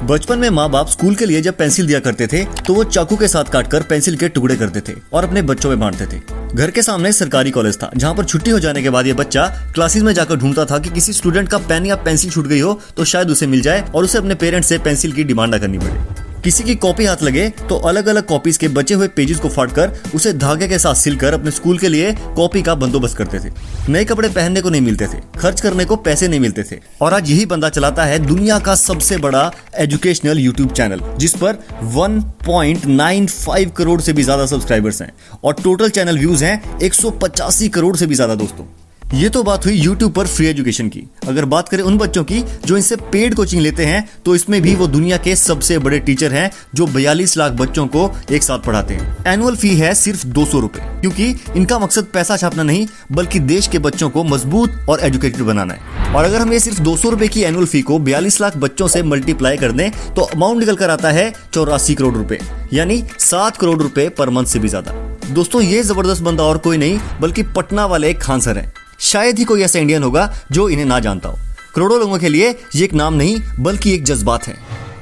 बचपन में माँ बाप स्कूल के लिए जब पेंसिल दिया करते थे तो वो चाकू के साथ काटकर पेंसिल के टुकड़े करते थे और अपने बच्चों में बांटते थे। घर के सामने सरकारी कॉलेज था जहाँ पर छुट्टी हो जाने के बाद ये बच्चा क्लासेस में जाकर ढूंढता था कि किसी स्टूडेंट का पेन या पेंसिल छूट गई हो तो शायद उसे मिल जाए और उसे अपने पेरेंट्स से पेंसिल की डिमांड न करनी पड़े। किसी की कॉपी हाथ लगे तो अलग अलग कॉपीज के बचे हुए पेजेस को फाड़कर उसे धागे के साथ सिलकर अपने स्कूल के लिए कॉपी का बंदोबस्त करते थे। नए कपड़े पहनने को नहीं मिलते थे, खर्च करने को पैसे नहीं मिलते थे और आज यही बंदा चलाता है दुनिया का सबसे बड़ा एजुकेशनल यूट्यूब चैनल जिस पर 1.95 करोड़ से भी ज्यादा सब्सक्राइबर्स हैं और टोटल चैनल व्यूज हैं 185 करोड़ से भी ज्यादा। दोस्तों, ये तो बात हुई YouTube पर फ्री एजुकेशन की। अगर बात करें उन बच्चों की जो इनसे पेड कोचिंग लेते हैं तो इसमें भी वो दुनिया के सबसे बड़े टीचर हैं जो 42 लाख बच्चों को एक साथ पढ़ाते हैं। एनुअल फी है सिर्फ 200 रुपए, क्योंकि इनका मकसद पैसा छापना नहीं बल्कि देश के बच्चों को मजबूत और एजुकेटेड बनाना है। और अगर हम ये सिर्फ 200 रुपए की एनुअल फी को 42 लाख बच्चों से मल्टीप्लाई कर दें तो अमाउंट निकल कर आता है 84 करोड़ रुपए, यानी 7 करोड़ रुपए पर मंथ से भी ज्यादा। दोस्तों, ये जबरदस्त बंदा और कोई नहीं बल्कि पटना वाले खान सर है। शायद ही कोई ऐसा इंडियन होगा जो इन्हें ना जानता हो। करोड़ों लोगों के लिए ये एक नाम नहीं बल्कि एक जज्बात है।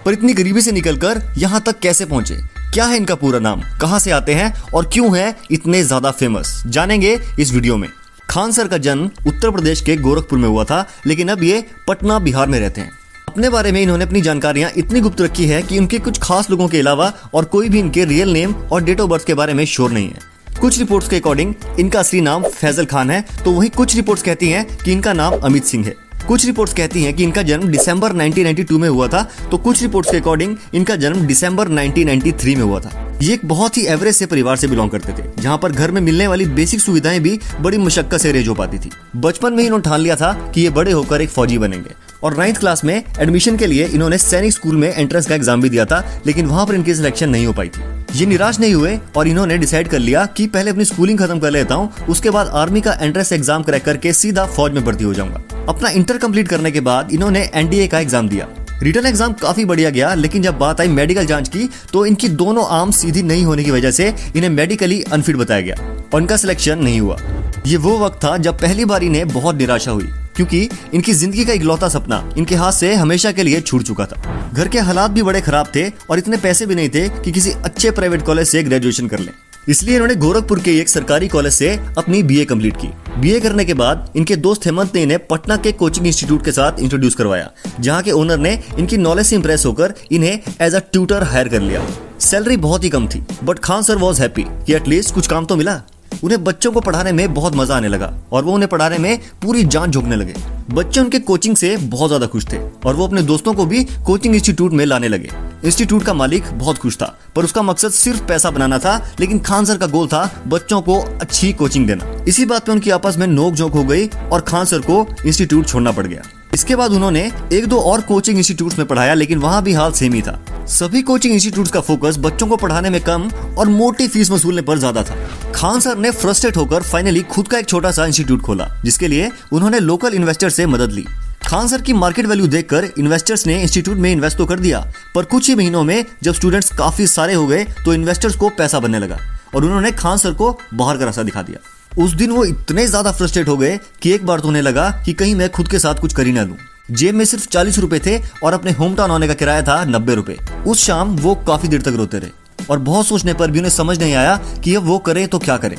पर इतनी गरीबी से निकलकर यहाँ तक कैसे पहुंचे, क्या है इनका पूरा नाम, कहां से आते हैं और क्यों है इतने ज्यादा फेमस, जानेंगे इस वीडियो में। खान सर का जन्म उत्तर प्रदेश के गोरखपुर में हुआ था, लेकिन अब ये पटना बिहार में रहते हैं। अपने बारे में इन्होंने अपनी जानकारियां इतनी गुप्त रखी है कि उनके कुछ खास लोगों के अलावा और कोई भी इनके रियल नेम और डेट ऑफ बर्थ के बारे में श्योर नहीं है। कुछ रिपोर्ट्स के अकॉर्डिंग इनका असली नाम फैजल खान है, तो वहीं कुछ रिपोर्ट्स कहती हैं कि इनका नाम अमित सिंह है। कुछ रिपोर्ट्स कहती हैं कि इनका जन्म दिसंबर 1992 में हुआ था, तो कुछ रिपोर्ट्स के अकॉर्डिंग इनका जन्म दिसंबर 1993 में हुआ था। ये एक बहुत ही एवरेज से परिवार से बिलोंग करते थे, जहाँ पर घर में मिलने वाली बेसिक सुविधाएं भी बड़ी मुशक्कत से अरेंज हो पाती थी। बचपन में इन्होंने ठान लिया था कि ये बड़े होकर एक फौजी बनेंगे और 9th क्लास में एडमिशन के लिए इन्होंने सैनिक स्कूल में एंट्रेंस का एग्जाम भी दिया था, लेकिन वहाँ पर इनकी सिलेक्शन नहीं हो पाई थी। ये निराश नहीं हुए और इन्होंने डिसाइड कर लिया कि पहले अपनी स्कूलिंग खत्म कर लेता हूँ, उसके बाद आर्मी का एंट्रेंस एग्जाम क्रैक करके सीधा फौज में भर्ती हो जाऊंगा। अपना इंटर कंप्लीट करने के बाद इन्होंने NDA का एग्जाम दिया। रिटर्न एग्जाम काफी बढ़िया गया, लेकिन जब बात आई मेडिकल जांच की तो इनकी दोनों आर्म सीधी नहीं होने की वजह से इन्हें मेडिकली अनफिट बताया गया और इनका सिलेक्शन नहीं हुआ। ये वो वक्त था जब पहली बार इन्हें बहुत निराशा हुई, क्योंकि इनकी जिंदगी का इकलौता सपना इनके हाथ से हमेशा के लिए छूट चुका था। घर के हालात भी बड़े खराब थे और इतने पैसे भी नहीं थे कि किसी अच्छे प्राइवेट कॉलेज से ग्रेजुएशन कर लें। इसलिए इन्होंने गोरखपुर के एक सरकारी कॉलेज से अपनी BA कंप्लीट की। BA करने के बाद इनके दोस्त हेमंत ने इन्हें पटना के कोचिंग इंस्टीट्यूट के साथ इंट्रोड्यूस करवाया, जहां के ओनर ने इनकी नॉलेज से इंप्रेस होकर इन्हें एज अ ट्यूटर हायर कर लिया। सैलरी बहुत ही कम थी, but Khan sir was happy कि एटलीस्ट कुछ काम तो मिला। उन्हें बच्चों को पढ़ाने में बहुत मजा आने लगा और वो उन्हें पढ़ाने में पूरी जान झोंकने लगे। बच्चे उनके कोचिंग से बहुत ज्यादा खुश थे और वो अपने दोस्तों को भी कोचिंग इंस्टीट्यूट में लाने लगे। इंस्टीट्यूट का मालिक बहुत खुश था, पर उसका मकसद सिर्फ पैसा बनाना था, लेकिन खान सर का गोल था बच्चों को अच्छी कोचिंग देना। इसी बात पे उनकी आपस में नोक झोंक हो गई और खान सर को इंस्टीट्यूट छोड़ना पड़ गया। इसके बाद उन्होंने 1-2 और कोचिंग इंस्टीट्यूट्स में पढ़ाया, लेकिन वहां भी हाल सेम ही था। सभी कोचिंग इंस्टीट्यूट्स का फोकस बच्चों को पढ़ाने में कम और मोटी फीस वसूलने पर ज्यादा था। खान सर ने फ्रस्ट्रेट होकर फाइनली खुद का एक छोटा सा इंस्टीट्यूट खोला, जिसके लिए उन्होंने लोकल इन्वेस्टर से मदद ली। खान सर की मार्केट वैल्यू देखकर इन्वेस्टर्स ने इंस्टीट्यूट में इन्वेस्ट तो कर दिया, पर कुछ ही महीनों में जब स्टूडेंट्स काफी सारे हो गए तो इन्वेस्टर्स को पैसा बनने लगा और उन्होंने खान सर को बाहर का रास्ता दिखा दिया। उस दिन वो इतने ज्यादा फ्रस्ट्रेट हो गए कि एक बार तो उन्हें लगा कि कहीं मैं खुद के साथ कुछ कर ही ना लूं। जेब में सिर्फ 40 रुपए थे और अपने होम टाउन आने का किराया था 90 रुपए। उस शाम वो काफी देर तक रोते रहे और बहुत सोचने पर भी उन्हें समझ नहीं आया कि अब वो करे तो क्या करे।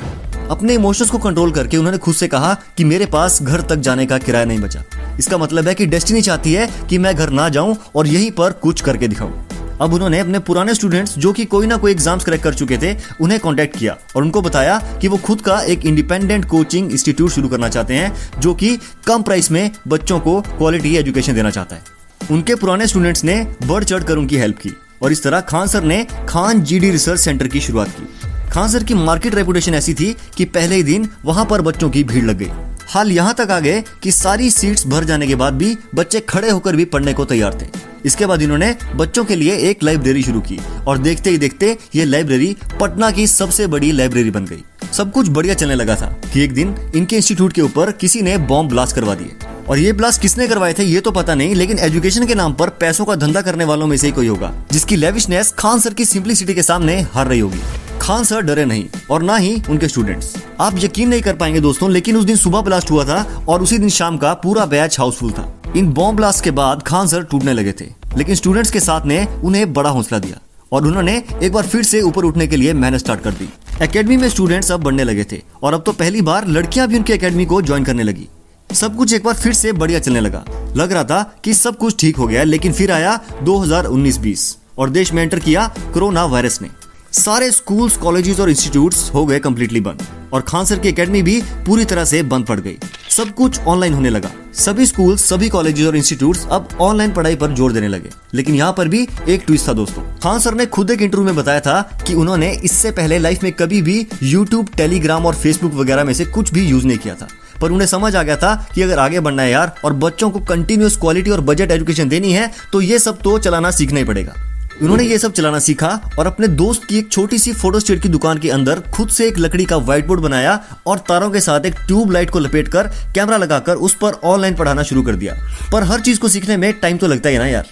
अपने इमोशंस को कंट्रोल करके उन्होंने खुद से कहा कि मेरे पास घर तक जाने का किराया नहीं बचा। इसका मतलब है कि डेस्टिनी चाहती है कि मैं घर ना जाऊं और यहीं पर कुछ करके दिखाऊं। अब उन्होंने अपने पुराने स्टूडेंट्स जो कि कोई ना कोई एग्जाम्स क्रैक कर चुके थे उन्हें कांटेक्ट किया और उनको बताया कि वो खुद का एक इंडिपेंडेंट कोचिंग इंस्टीट्यूट शुरू करना चाहते हैं जो कि कम प्राइस में बच्चों को क्वालिटी एजुकेशन देना चाहता है। उनके पुराने स्टूडेंट्स ने बढ़ चढ़ कर उनकी हेल्प की और इस तरह खान सर ने खान GD रिसर्च सेंटर की शुरुआत की। खान सर की मार्केट रेपुटेशन ऐसी थी कि पहले ही दिन वहां पर बच्चों की भीड़ लग गई। हाल यहाँ तक आ गए कि सारी सीट्स भर जाने के बाद भी बच्चे खड़े होकर भी पढ़ने को तैयार थे। इसके बाद इन्होंने बच्चों के लिए एक लाइब्रेरी शुरू की और देखते ही देखते ये लाइब्रेरी पटना की सबसे बड़ी लाइब्रेरी बन गई। सब कुछ बढ़िया चलने लगा था कि एक दिन इनके इंस्टीट्यूट के ऊपर किसी ने बॉम्ब ब्लास्ट करवा दिए और ये ब्लास्ट किसने करवाए थे ये तो पता नहीं, लेकिन एजुकेशन के नाम पर पैसों का धंधा करने वालों में से ही कोई होगा जिसकी लेविशनेस खान सर की सिंपलिसिटी के सामने हार रही होगी। खान सर डरे नहीं और ना ही उनके स्टूडेंट्स। आप यकीन नहीं कर पाएंगे दोस्तों, लेकिन उस दिन सुबह ब्लास्ट हुआ था और उसी दिन शाम का पूरा बैच हाउसफुल था। इन बॉम्ब ब्लास्ट के बाद खान सर टूटने लगे थे लेकिन स्टूडेंट्स के साथ ने उन्हें बड़ा हौसला दिया और उन्होंने एक बार फिर से ऊपर उठने के लिए मेहनत स्टार्ट कर दी। एकेडमी में स्टूडेंट्स अब बढ़ने लगे थे और अब तो पहली बार लड़कियां भी उनकी एकेडमी को ज्वाइन करने लगी। सब कुछ एक बार फिर से बढ़िया चलने लगा। लग रहा था कि सब कुछ ठीक हो गया, लेकिन फिर आया 2019-20 और देश में एंटर किया कोरोना वायरस ने। सारे स्कूल्स, कॉलेजेस और इंस्टीट्यूट्स हो गए कंप्लीटली बंद और खान सर की एकेडमी भी पूरी तरह से बंद पड़ गई। सब कुछ ऑनलाइन होने लगा। सभी स्कूल्स, सभी कॉलेजेस और इंस्टीट्यूट्स अब ऑनलाइन पढ़ाई पर जोर देने लगे। लेकिन यहाँ पर भी एक ट्विस्ट था दोस्तों। खान सर ने खुद एक इंटरव्यू में बताया था कि उन्होंने इससे पहले लाइफ में कभी भी यूट्यूब, टेलीग्राम और फेसबुक वगैरह में से कुछ भी यूज नहीं किया था, पर उन्हें समझ आ गया था कि अगर आगे बढ़ना है यार और बच्चों को कंटिन्यूअस क्वालिटी और बजट एजुकेशन देनी है तो ये सब तो चलाना सीखना ही पड़ेगा। उन्होंने ये सब चलाना सीखा और अपने दोस्त की एक छोटी सी फोटोस्टेट की दुकान के अंदर खुद से एक लकड़ी का व्हाइट बोर्ड बनाया और तारों के साथ एक ट्यूब लाइट को लपेटकर कैमरा लगाकर उस पर ऑनलाइन पढ़ाना शुरू कर दिया। पर हर चीज को सीखने में टाइम तो लगता ही ना यार।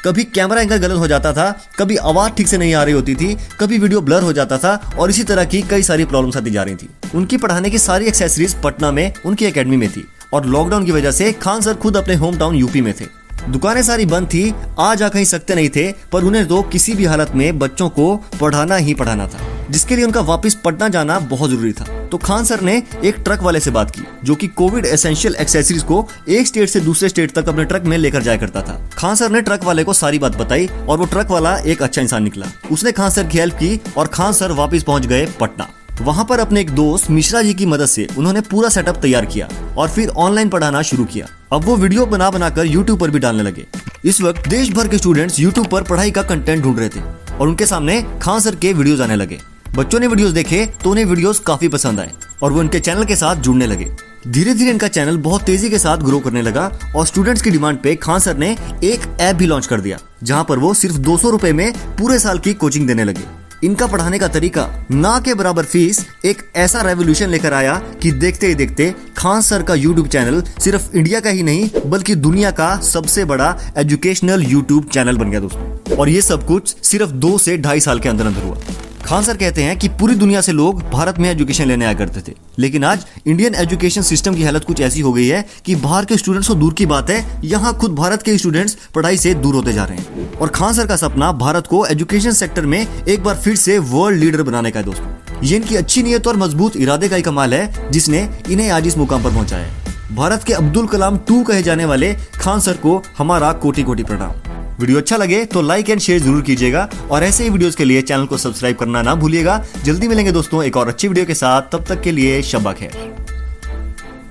कभी कैमरा एंगल गलत हो जाता था, कभी आवाज ठीक से नहीं आ रही होती थी, कभी वीडियो ब्लर हो जाता था और इसी तरह की कई सारी प्रॉब्लम्स आती जा रही थी। उनकी पढ़ाने की सारी एक्सेसरीज पटना में उनकी एकेडमी में थी और लॉकडाउन की वजह से खान सर खुद अपने होम टाउन यूपी में थे। दुकानें सारी बंद थी, आ जा कहीं सकते नहीं थे, पर उन्हें तो किसी भी हालत में बच्चों को पढ़ाना ही पढ़ाना था, जिसके लिए उनका वापस पटना जाना बहुत जरूरी था। तो खान सर ने एक ट्रक वाले से बात की जो कि कोविड एसेंशियल एक्सेसरीज को एक स्टेट से दूसरे स्टेट तक अपने ट्रक में लेकर जाया करता था। खान सर ने ट्रक वाले को सारी बात बताई और वो ट्रक वाला एक अच्छा इंसान निकला। उसने खान सर की हेल्प की और खान सर वापस पहुंच गए पटना। वहां पर अपने एक दोस्त मिश्रा जी की मदद से उन्होंने पूरा सेटअप तैयार किया और फिर ऑनलाइन पढ़ाना शुरू किया। अब वो वीडियो बनाकर यूट्यूब पर भी डालने लगे। इस वक्त देश भर के स्टूडेंट्स यूट्यूब पर पढ़ाई का कंटेंट ढूंढ रहे थे और उनके सामने खान सर के वीडियोस आने लगे। बच्चों ने वीडियोस देखे तो उन्हें वीडियोस काफी पसंद आए और वो इनके चैनल के साथ जुड़ने लगे। धीरे धीरे इनका चैनल बहुत तेजी के साथ ग्रो करने लगा और स्टूडेंट्स की डिमांड पे खान सर ने एक ऐप भी लॉन्च कर दिया जहां पर वो सिर्फ 200 रुपए में पूरे साल की कोचिंग देने लगे। इनका पढ़ाने का तरीका, ना के बराबर फीस, एक ऐसा रेवोल्यूशन लेकर आया कि देखते ही देखते खान सर का यूट्यूब चैनल सिर्फ इंडिया का ही नहीं बल्कि दुनिया का सबसे बड़ा एजुकेशनल यूट्यूब चैनल बन गया दोस्तों। और ये सब कुछ सिर्फ 2 से 2.5 साल के अंदर अंदर हुआ। खान सर कहते हैं कि पूरी दुनिया से लोग भारत में एजुकेशन लेने आया करते थे, लेकिन आज इंडियन एजुकेशन सिस्टम की हालत कुछ ऐसी हो गई है कि बाहर के स्टूडेंट्स तो दूर की बात है, यहाँ खुद भारत के स्टूडेंट्स पढ़ाई से दूर होते जा रहे हैं। और खान सर का सपना भारत को एजुकेशन सेक्टर में एक बार फिर से वर्ल्ड लीडर बनाने का है दोस्तों। ये इनकी अच्छी नीयत और मजबूत इरादे का ही कमाल है जिसने इन्हें आज इस मुकाम पर पहुंचाया है। भारत के अब्दुल कलाम 2 कहे जाने वाले खान सर को हमारा कोटि कोटि प्रणाम। वीडियो अच्छा लगे तो लाइक एंड शेयर जरूर कीजिएगा और ऐसे ही वीडियोस के लिए चैनल को सब्सक्राइब करना ना भूलिएगा। जल्दी मिलेंगे दोस्तों एक और अच्छी वीडियो के साथ, तब तक के लिए शब्बा खैर।